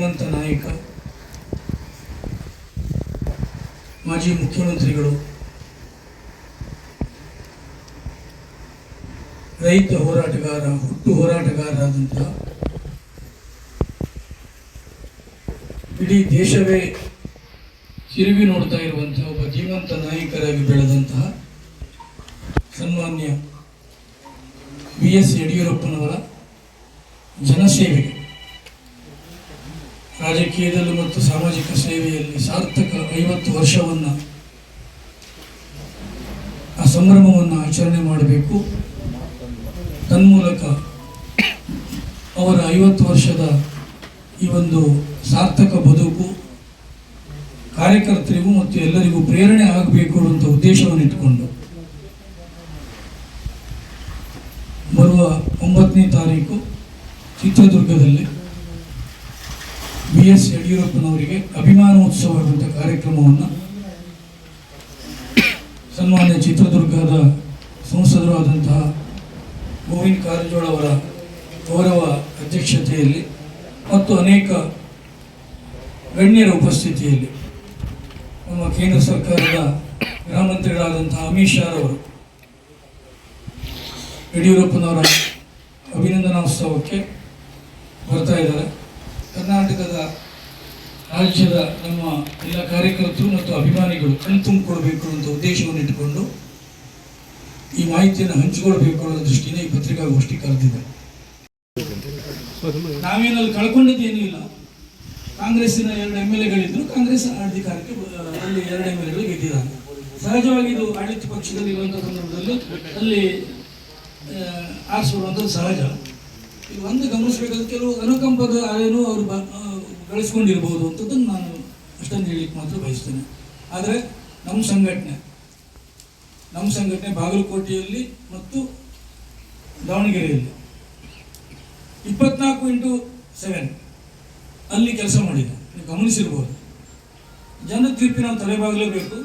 ಧೀಮಂತ ನಾಯಕ, ಮಾಜಿ ಮುಖ್ಯಮಂತ್ರಿಗಳು, ರೈತ ಹೋರಾಟಗಾರ, ಹುಟ್ಟು ಹೋರಾಟಗಾರರಾದಂತಹ, ಇಡೀ ದೇಶವೇ ತಿರುಗಿ ನೋಡ್ತಾ ಇರುವಂತಹ ಒಬ್ಬ ಧೀಮಂತ ನಾಯಕರಾಗಿ ಬೆಳೆದಂತಹ ಸನ್ಮಾನ್ಯ BS ಯಡಿಯೂರಪ್ಪನವರ ಜನಸೇವೆಗೆ, ರಾಜಕೀಯದಲ್ಲೂ ಮತ್ತು ಸಾಮಾಜಿಕ ಸೇವೆಯಲ್ಲಿ ಸಾರ್ಥಕ 50 ವರ್ಷವನ್ನು, ಆ ಸಂಭ್ರಮವನ್ನು ಆಚರಣೆ ಮಾಡಬೇಕು. ತನ್ಮೂಲಕ ಅವರ 50 ವರ್ಷದ ಈ ಒಂದು ಸಾರ್ಥಕ ಬದುಕು ಕಾರ್ಯಕರ್ತರಿಗೂ ಮತ್ತು ಎಲ್ಲರಿಗೂ ಪ್ರೇರಣೆ ಆಗಬೇಕು ಅನ್ನುವಂಥ ಉದ್ದೇಶವನ್ನು ಇಟ್ಟುಕೊಂಡು ಬರುವ 9ನೇ ತಾರೀಕು ಚಿತ್ರದುರ್ಗದಲ್ಲಿ BS ಯಡಿಯೂರಪ್ಪನವರಿಗೆ ಅಭಿಮಾನೋತ್ಸವ ಎಂಬ ಕಾರ್ಯಕ್ರಮವನ್ನು ಸನ್ಮಾನ್ಯ ಚಿತ್ರದುರ್ಗದ ಸಂಸದರು ಆದಂತಹ ಗೋವಿಂದ ಕಾರಜೋಳ ಅವರ ಗೌರವ ಅಧ್ಯಕ್ಷತೆಯಲ್ಲಿ ಮತ್ತು ಅನೇಕ ಗಣ್ಯರ ಉಪಸ್ಥಿತಿಯಲ್ಲಿ ನಮ್ಮ ಕೇಂದ್ರ ಸರ್ಕಾರದ ಗೃಹ ಮಂತ್ರಿಗಳಾದಂತಹ ಅಮಿತ್ ಶಾ ಅವರು ಯಡಿಯೂರಪ್ಪನವರ ಅಭಿನಂದನೋತ್ಸವಕ್ಕೆ ಬರ್ತಾ ಇದ್ದಾರೆ. ಕರ್ನಾಟಕದ ರಾಜ್ಯದ ನಮ್ಮ ಎಲ್ಲ ಕಾರ್ಯಕರ್ತರು ಮತ್ತು ಅಭಿಮಾನಿಗಳು ಕಣ್ತುಂಬಿಕೊಳ್ಬೇಕು ಅಂತ ಉದ್ದೇಶವನ್ನು ಇಟ್ಟುಕೊಂಡು ಈ ಮಾಹಿತಿಯನ್ನು ಹಂಚಿಕೊಳ್ಬೇಕು ಅನ್ನೋ ದೃಷ್ಟಿಯಿಂದ ಈ ಪತ್ರಿಕಾಗೋಷ್ಠಿ ಕರೆದಿದೆ. ನಾವೇನಲ್ಲಿ ಕಳ್ಕೊಂಡಿದ್ದೇನೂ ಇಲ್ಲ. ಕಾಂಗ್ರೆಸ್ಸಿನ 2 MLAಗಳಿದ್ರು, ಕಾಂಗ್ರೆಸ್ ಅಧಿಕಾರಕ್ಕೆ ಅಲ್ಲಿ 2 MLAಗಳು ಗೆದ್ದಿದ್ದಾರೆ. ಸಹಜವಾಗಿ ಇದು ಆಡಳಿತ ಪಕ್ಷದಲ್ಲಿ ಇರುವಂಥ ಸಂದರ್ಭದಲ್ಲಿ ಅಲ್ಲಿ ಆರಿಸುವಂಥದ್ದು ಸಹಜ. ಇದು ಒಂದು ಗಮನಿಸಬೇಕಾದ ಕೆಲವು ಅನುಕಂಪದ ಏನು ಅವರು ಗಳಿಸ್ಕೊಂಡಿರ್ಬೋದು ಅಂತದನ್ನು ನಾನು ಅಷ್ಟೊಂದು ಹೇಳಿಕ್ಕೆ ಮಾತ್ರ ಬಯಸ್ತೇನೆ. ಆದರೆ ನಮ್ಮ ಸಂಘಟನೆ ಬಾಗಲಕೋಟೆಯಲ್ಲಿ ಮತ್ತು ದಾವಣಗೆರೆಯಲ್ಲಿ 24x7 ಅಲ್ಲಿ ಕೆಲಸ ಮಾಡಿದೆ. ನೀವು ಗಮನಿಸಿರ್ಬೋದು. ಜನ ತೀರ್ಪಿನ ನಾವು ತಲೆಬಾಗಲೇಬೇಕು.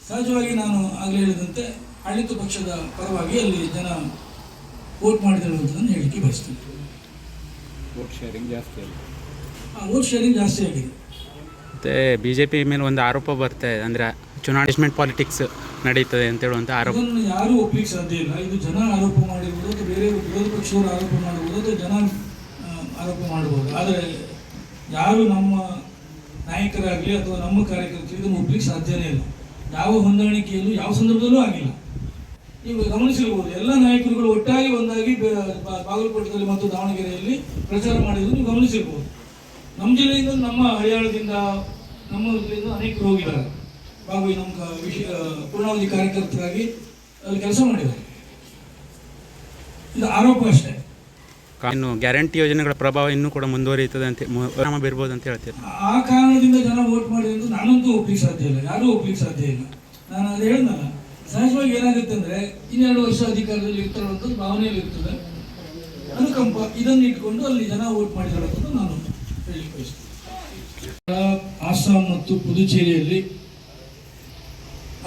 ಸಹಜವಾಗಿ ನಾನು ಆಗಲೇ ಹೇಳಿದಂತೆ ಆಡಳಿತ ಪಕ್ಷದ ಪರವಾಗಿ ಅಲ್ಲಿ ಜನ ವೋಟ್ ಮಾಡಿದಿರುವಂಥದ್ದನ್ನು ಹೇಳಿಕೆ ಬಯಸ್ತೀನಿ. ವೋಟ್ ಶೇರಿಂಗ್ ಜಾಸ್ತಿ ಆಗಿದೆ. ಮತ್ತು BJP ಮೇಲೆ ಒಂದು ಆರೋಪ ಬರ್ತಾ ಇದೆ, ಅಂದರೆ ಚುನಾವಣೆ ಪಾಲಿಟಿಕ್ಸ್ ನಡೀತದೆ ಅಂತ ಹೇಳುವಂಥ ಆರೋಪ. ಇದನ್ನು ಯಾರೂ ಒಪ್ಪಲಿಕ್ಕೆ ಸಾಧ್ಯ ಇಲ್ಲ. ಇದು ಜನ ಆರೋಪ ಮಾಡಿರ್ಬೋದು, ಅಥವಾ ಬೇರೆ ವಿರೋಧ ಪಕ್ಷವರು ಆರೋಪ ಮಾಡ್ಬೋದು, ಅಥವಾ ಜನ ಆರೋಪ ಮಾಡ್ಬೋದು. ಆದರೆ ಯಾರು ನಮ್ಮ ನಾಯಕರಾಗಲಿ ಅಥವಾ ನಮ್ಮ ಕಾರ್ಯಕರ್ತರು ಇದನ್ನು ಒಪ್ಪಲಿಕ್ಕೆ ಸಾಧ್ಯನೇ ಇಲ್ಲ. ಯಾವ ಹೊಂದಾಣಿಕೆಯಲ್ಲೂ ಯಾವ ಸಂದರ್ಭದಲ್ಲೂ ಆಗಿಲ್ಲ. ನೀವು ಗಮನಿಸಿರ್ಬೋದು, ಎಲ್ಲ ನಾಯಕರುಗಳು ಒಟ್ಟಾಗಿ ಒಂದಾಗಿ ಬಾಗಲಕೋಟೆಯಲ್ಲಿ ಮತ್ತು ದಾವಣಗೆರೆಯಲ್ಲಿ ಪ್ರಚಾರ ಮಾಡಿದ್ರು ನೀವು ಗಮನಿಸಿರ್ಬೋದು. ನಮ್ಮ ಜಿಲ್ಲೆಯಿಂದ, ನಮ್ಮ ಹರಿಯಾಣದಿಂದ, ನಮ್ಮ ಜಿಲ್ಲೆಯಿಂದ ಅನೇಕರು ಹೋಗಿದ್ದಾರೆ. ಬಾಬು ನಮ್ಮ ಪೂರ್ಣಾವಧಿ ಕಾರ್ಯಕರ್ತರಾಗಿ ಅಲ್ಲಿ ಕೆಲಸ ಮಾಡಿದ್ದಾರೆ. ಇದು ಆರೋಪ ಅಷ್ಟೇ. ಇನ್ನು ಗ್ಯಾರಂಟಿ ಯೋಜನೆಗಳ ಪ್ರಭಾವ ಇನ್ನೂ ಕೂಡ ಮುಂದುವರಿಯುತ್ತದೆ ಅಂತ ಪರಿಣಾಮ ಬೀರ್ಬೋದು ಅಂತ ಹೇಳ್ತೀವಿ. ಆ ಕಾರಣದಿಂದ ಜನ ವೋಟ್ ಮಾಡಿದ್ರು ನಾನಂತೂ ಒಪ್ಲಿಕ್ಕೆ ಸಾಧ್ಯ ಇಲ್ಲ, ಯಾರೂ ಒಪ್ಲಿಕ್ಕೆ ಸಾಧ್ಯ ಇಲ್ಲ. ನಾನು ಅದು ಹೇಳಿದ್ನಲ್ಲ, ಸಹಜವಾಗಿ ಏನಾಗುತ್ತೆ ಅಂದರೆ 2 ವರ್ಷ ಅಧಿಕಾರದಲ್ಲಿ ಇರ್ತಾರಂಥದ್ದು ಭಾವನೆಯಲ್ಲಿ ಇರ್ತದೆ, ಅನುಕಂಪ. ಇದನ್ನು ಇಟ್ಕೊಂಡು ಅಲ್ಲಿ ಜನ ವೋಟ್ ಮಾಡಿರೋದು ನಾನು ಹೇಳಲಿಕ್ಕೆ ಬಯಸ್ತೇನೆ. ಆಸಾಂ ಮತ್ತು ಪುದುಚೇರಿಯಲ್ಲಿ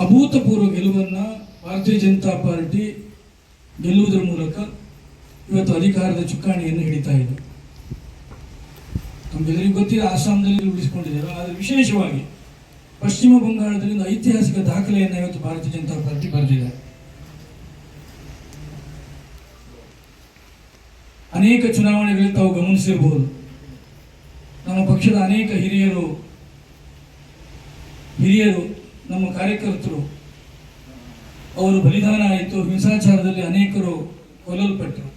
ಅಭೂತಪೂರ್ವ ಗೆಲುವನ್ನು ಭಾರತೀಯ ಜನತಾ ಪಾರ್ಟಿ ಗೆಲ್ಲುವುದರ ಮೂಲಕ ಇವತ್ತು ಅಧಿಕಾರದ ಚುಕ್ಕಾಣಿಯನ್ನು ಹಿಡಿತಾ ಇದೆ. ನಮಗೆಲ್ಲರಿಗೂ ಗೊತ್ತಿದೆ, ಆಸಾಂನಲ್ಲಿ ಉಳಿಸಿಕೊಂಡಿದ್ದಾರೆ. ಆದರೆ ವಿಶೇಷವಾಗಿ ಪಶ್ಚಿಮ ಬಂಗಾಳದಲ್ಲಿ ಒಂದು ಐತಿಹಾಸಿಕ ದಾಖಲೆಯನ್ನು ಇವತ್ತು ಭಾರತೀಯ ಜನತಾ ಪಾರ್ಟಿ ಬರೆದಿದೆ. ಅನೇಕ ಚುನಾವಣೆಗಳಲ್ಲಿ ತಾವು ಗಮನಿಸಿರಬಹುದು, ನಮ್ಮ ಪಕ್ಷದ ಅನೇಕ ಹಿರಿಯರು ನಮ್ಮ ಕಾರ್ಯಕರ್ತರು ಅವರು ಬಲಿದಾನ ಆಯಿತು. ಹಿಂಸಾಚಾರದಲ್ಲಿ ಅನೇಕರು ಕೊಲ್ಲಲ್ಪಟ್ಟರು.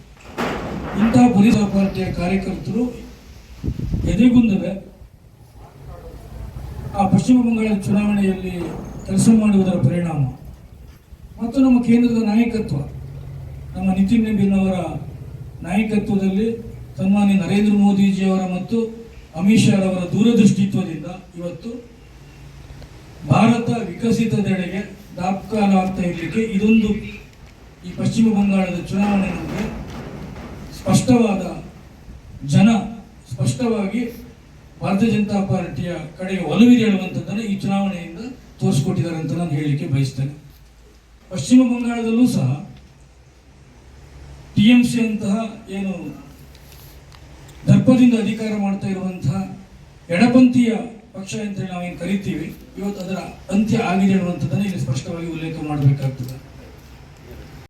ಇಂತಹ ಪೊಲೀಸ್ ಪಾರ್ಟಿಯ ಕಾರ್ಯಕರ್ತರು ಎದೆಗುಂದದೆ ಆ ಪಶ್ಚಿಮ ಬಂಗಾಳದ ಚುನಾವಣೆಯಲ್ಲಿ ಕೆಲಸ ಮಾಡುವುದರ ಪರಿಣಾಮ ಮತ್ತು ನಮ್ಮ ಕೇಂದ್ರದ ನಾಯಕತ್ವ, ನಮ್ಮ ನಿತಿನ್ ನಬೀನ್ ಅವರ ನಾಯಕತ್ವದಲ್ಲಿ ಸನ್ಮಾನ್ಯ ನರೇಂದ್ರ ಮೋದಿಜಿಯವರ ಮತ್ತು ಅಮಿತ್ ಶಾ ಅವರ ದೂರದೃಷ್ಟಿತ್ವದಿಂದ ಇವತ್ತು ಭಾರತ ವಿಕಸಿತದೆಡೆಗೆ ದಾಪುಗಾಲಾಗ್ತಾ ಇರಲಿಕ್ಕೆ ಇದೊಂದು, ಈ ಪಶ್ಚಿಮ ಬಂಗಾಳದ ಚುನಾವಣೆ ನಮಗೆ ಸ್ಪಷ್ಟವಾಗಿ ಭಾರತೀಯ ಜನತಾ ಪಾರ್ಟಿಯ ಕಡೆಗೆ ಒಲವಿದೆ ಹೇಳುವಂಥದ್ದನ್ನು ಈ ಚುನಾವಣೆಯಿಂದ ತೋರಿಸ್ಕೊಟ್ಟಿದ್ದಾರೆ ಅಂತ ನಾನು ಹೇಳಲಿಕ್ಕೆ ಬಯಸ್ತೇನೆ. ಪಶ್ಚಿಮ ಬಂಗಾಳದಲ್ಲೂ ಸಹ TMC ಅಂತಹ ಏನು ದರ್ಪದಿಂದ ಅಧಿಕಾರ ಮಾಡ್ತಾ ಇರುವಂತಹ ಎಡಪಂಥೀಯ ಪಕ್ಷ ಅಂತೇಳಿ ನಾವೇನು ಕರಿತೀವಿ, ಇವತ್ತು ಅದರ ಅಂತ್ಯ ಆಗಿದೆ ಅನ್ನುವಂಥದ್ದನ್ನು ಇಲ್ಲಿ ಸ್ಪಷ್ಟವಾಗಿ ಉಲ್ಲೇಖ ಮಾಡಬೇಕಾಗ್ತದೆ.